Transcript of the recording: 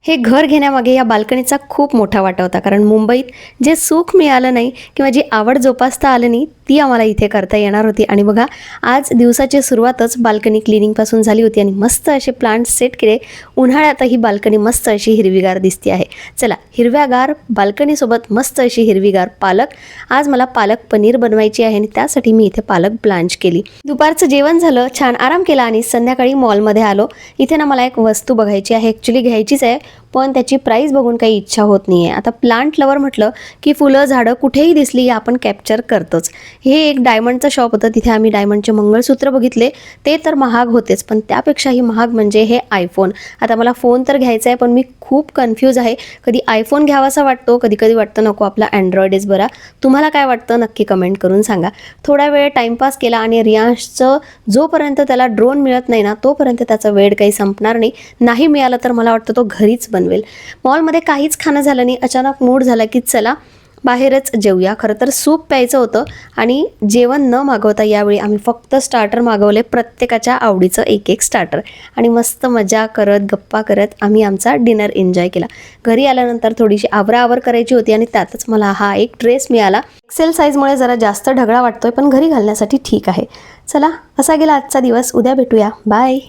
हे घर घेण्यामागे या बाल्कनीचा खूप मोठा वाटा होता, कारण मुंबईत जे सुख मिळालं नाही किंवा जी आवड जोपासता आलं नाही ती आम्हाला इथे करता येणार होती. आणि बघा, आज दिवसाची सुरुवातच बाल्कनी क्लिनिंगपासून झाली होती आणि मस्त असे प्लांट सेट केले. उन्हाळ्यातही बाल्कनी मस्त अशी हिरवीगार दिसते आहे. चला, हिरव्यागार बाल्कनीसोबत मस्त अशी हिरवीगार पालक. आज मला पालक पनीर बनवायची आहे आणि त्यासाठी मी इथे पालक ब्लांच केली. दुपारचं जेवण झालं, छान आराम केला आणि संध्याकाळी मॉलमध्ये आलो. इथे ना मला एक वस्तू बघायची आहे, ॲक्च्युली घ्यायचीच आहे, पण त्याची प्राईस बघून काही इच्छा होत नाही आहे. आता प्लांट लवर म्हटलं की फुलं झाडं कुठेही दिसली आपण कॅप्चर करतोच. हे एक डायमंडचं शॉप होतं, तिथे आम्ही डायमंडचे मंगळसूत्र बघितले. ते तर महाग होतेच, पण त्यापेक्षाही महाग म्हणजे हे आयफोन. आता मला फोन तर घ्यायचा आहे, पण मी खूप कन्फ्यूज आहे. कधी आयफोन घ्यावासा वाटतो, कधी कधी वाटतं नको, आपला अँड्रॉइडच बरा. तुम्हाला काय वाटतं नक्की कमेंट करून सांगा. थोडा वेळ टाईमपास केला आणि रियांशचं जोपर्यंत त्याला ड्रोन मिळत नाही ना तोपर्यंत त्याचा वेळ काही संपणार नाही. नाही मिळालं तर मला वाटतं तो घरीच बनवेल. मॉलमध्ये काहीच खाणं झालं नाही. अचानक मूड झाला की चला बाहेरच जेवूया. खरं तर सूप प्यायचं होतं आणि जेवण न मागवता यावेळी आम्ही फक्त स्टार्टर मागवले, प्रत्येकाच्या आवडीचं एक एक स्टार्टर. आणि मस्त मजा करत गप्पा करत आम्ही आमचा डिनर एन्जॉय केला. घरी आल्यानंतर थोडीशी आवराआवर करायची होती आणि त्यातच मला हा एक ड्रेस मिळाला. एक्सेल साईजमुळे जरा जास्त ढगळा वाटतोय, पण घरी घालण्यासाठी ठीक आहे. चला, असा गेला आजचा दिवस. उद्या भेटूया. बाय.